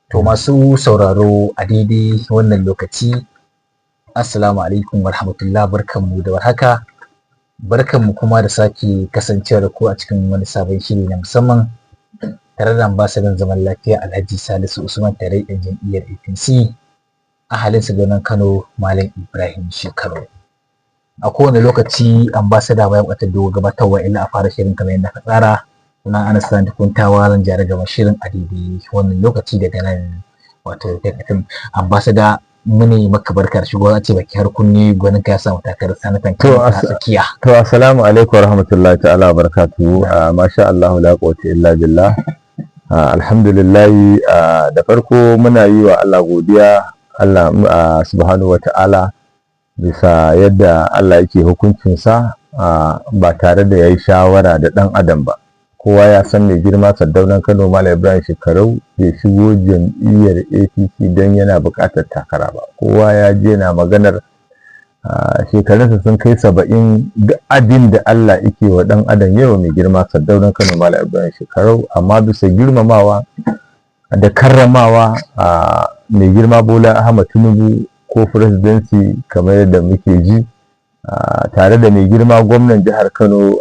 To masu sauraro a daidai wannan lokaci, Assalamu alaikum warahmatullah, barkanmu da warhaka, barkanmu kuma da sake kasancewa da ku a cikin wani sabon shiri na musamman tare da ambasadan zaman lafiya Alhaji Salisu Usman Tare ɗan jam'iyyar APC a halin Sardaunan Kano Malam Ibrahim Shekaru. A kowane lokaci ambasada bayan wata dogo gabatarwa illa a fara shirin kamar yadda ka tsara. Sunan Anas Sani Kuntawa, zan jara gaba shirin a daidai wannan lokaci daga nan wato FM. Ambasada mune maka barkar shigo, a ce baki har kunne gwanin ka ya samu takarar sanatan Kano a tsakiya. To assalamu alaikum warahmatullahi ta'ala barakatuhu. Masha Allah la quwwata illa billah. Alhamdulillah, da farko muna yi wa Allah godiya, Allah subhanahu wata'ala, bisa yadda Allah yake hukuncinsa ba tare da yayi shawara da ɗan adam ba. Kowa ya san mai girma Sardaunan Kano Malam Ibrahim Shekaru bai shigo jam'iyyar APC don yana buƙatar takara ba. Kowa ya je na maganar shekarunsa sun kai 70, duk abin da Allah yake wa ɗan adam yawa mai girma Sardaunan Kano Malam Ibrahim Shekaru, amma bisa girmamawa da karramawa mai girma Bola Ahmad Tinubu ko presidency kamar yadda muke ji, tare da mai girma gwamnan jihar Kano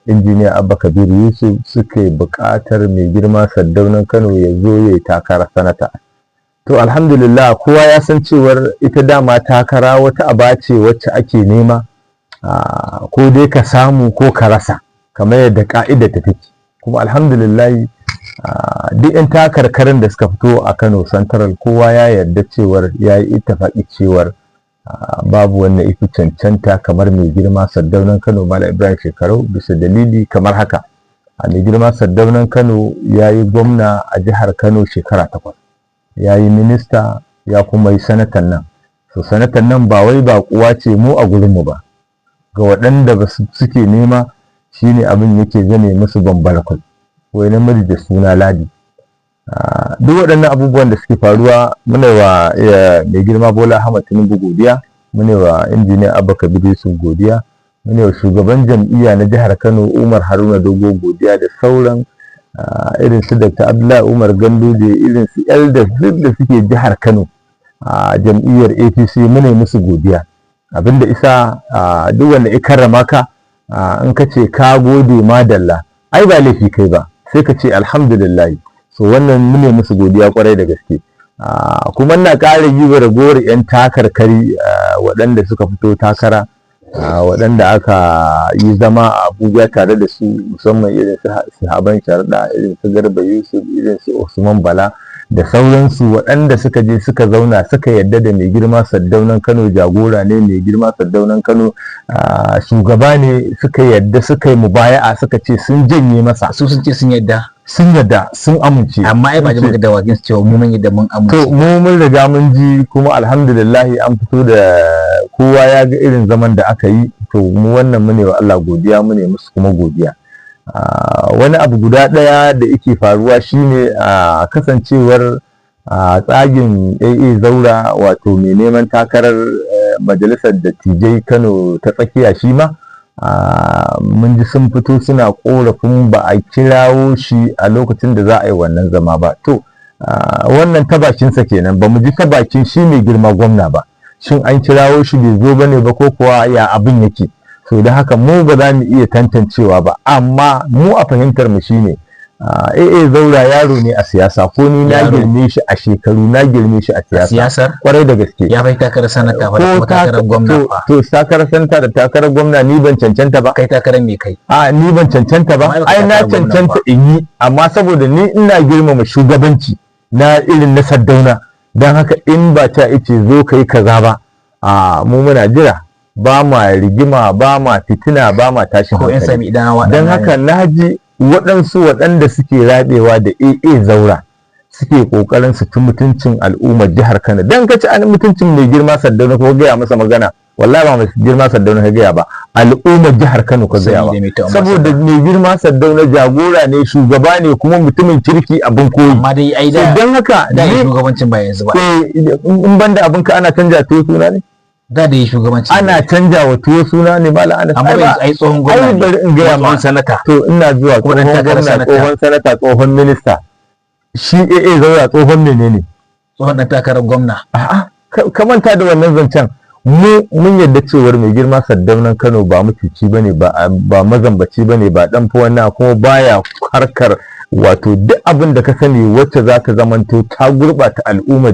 injiniya Abba Kabir Yusuf suka yi buƙatar mai girma Sardaunan Kano ya zo ya yi takarar sanata. To alhamdulillah, kowa ya san cewar ita dama takara wata aba ce wacce ake nema, ko dai ka samu ko ka rasa kamar yadda ka'ida ta take. Kuma alhamdulillah, duk 'yan takarkarin da suka fito a Kano Central kowa ya yarda cewar ya yi ittifaqi cewar babu wanda ifi cancanta kamar mai girma Sardaunan Kano Malam Ibrahim Shekaru, bisa dalili kamar haka. Mai girma Sardaunan Kano ya yi gwamna a jihar Kano shekara 8, ya yi minista, ya kuma yi sanatan nan. So sanatan nan ba wai baƙuwa ce mu a gurinmu ba, ga waɗanda ba suke nema shine abin yake zame musu bambara kwai, wai namiji da suna Ladi. Duk waɗannan abubuwan da suke faruwa, muna wa mai girma Bola Ahmad Tinubu godiya, muna wa injiniya Abba Kabir Yusuf godiya, muna wa shugaban jam'iyya na jihar Kano Umar Haruna Dogo godiya, da sauran irin su Dr. Abdullahi Umar Ganduje, irin su elders duk da suke jihar Kano a jam'iyyar APC, muna musu godiya. Abinda isa duk wanda ya karrama ka, in ka ce ka gode madalla, ai ba laifi kai ba, sai ka ce alhamdulillah. So wannan mune musu godiya kwarai da gaske. Kuma ina ƙara yi wa ragowar 'yan takarkari waɗanda suka fito takara, waɗanda aka yi zama a Abuja tare da su, musamman irin su Haban Sharaɗa, irin su Garba Yusuf, irin su Usman Bala da sauransu, waɗanda suka je suka zauna suka yadda da mai girma Sardaunan Kano jagora ne, mai girma Sardaunan Kano shugaba ne, suka yadda suka yi mubaya'a, suka ce sun janye masa. Su sun ce sun yadda, sun amince. amma ai ba jama'a da wakin su cewa mu mun yadda mun amince. To mu mun riga mun ji, kuma alhamdulillah an fito da kowa ya ga irin zaman da aka yi. To mu wannan mune wa Allah godiya, mune musu kuma godiya. Wani abu guda ɗaya da yake faruwa shine kasancewar tsagin AA Zaura, wato mai neman takarar majalisar dattijai Kano ta tsakiya, shi ma mun ji sun fito suna korafin ba a kirawo shi a lokacin da za a yi wannan zama ba. To wannan ta bakinsa kenan, ba mu ji ta bakin shi mai girma gwamna ba, shin an kirawo shi bai zo bane ba ko kuwa ya abin yake. So da haka mu ba za mu iya tantancewa ba, amma mu a fahimtar mu shine AA Zaura yaro ne a siyasa, ko ni na girme shi a shekaru, na girme shi a siyasa kwarai da gaske. Ya bai takarar sanata ba da kuma takarar gwamna ba. To takarar sanata da takarar gwamna ni ban cancanta ba. Kai takarar me kai? Ni ban cancanta ba. Ai na cancanta in yi, amma saboda ni ina girmama shugabanci na irin na Sardauna, don haka in ba ta ice zo kai kaza ba, mu muna jira, ba ma rigima, ba ma fitina, ba ma tashin hankali. Don haka na ji waɗansu waɗanda suke rabewa da AA Zaura suke ƙoƙarin su ci mutuncin al'ummar jihar Kano. Dan kace an mutuncin mai girma Sardauna ko gaya masa magana, wallahi ba mai girma Sardauna ka gaya ba, al'ummar jihar Kano ka gaya ba, saboda mai girma Sardauna jagora ne, shugaba ne, kuma mutumin kirki, abin koyi. Amma dai ai da dan haka da shugabancin ba yanzu ba. In banda abin ka ana canja to suna ne. Da yi shugabanci ana canja wa tuwo suna ne ba la'ana. Amma bai ai tsohon gwamnati, bari in gaya ma sanata. To ina zuwa, Kuma dan takarar sanata, tsohon sanata, tsohon minista. shi AA Zaura tsohon menene tsohon ɗan takarar gwamna. a'a ka manta da wannan zancen. Mu mun yadda cewar mai girma Saddaunan Kano ba mutuci bane, ba mazambaci bane, ba dan fa wannan, kuma baya harkar wato duk abin da ka sani wacce za ta zamanto ta gurɓata al'umma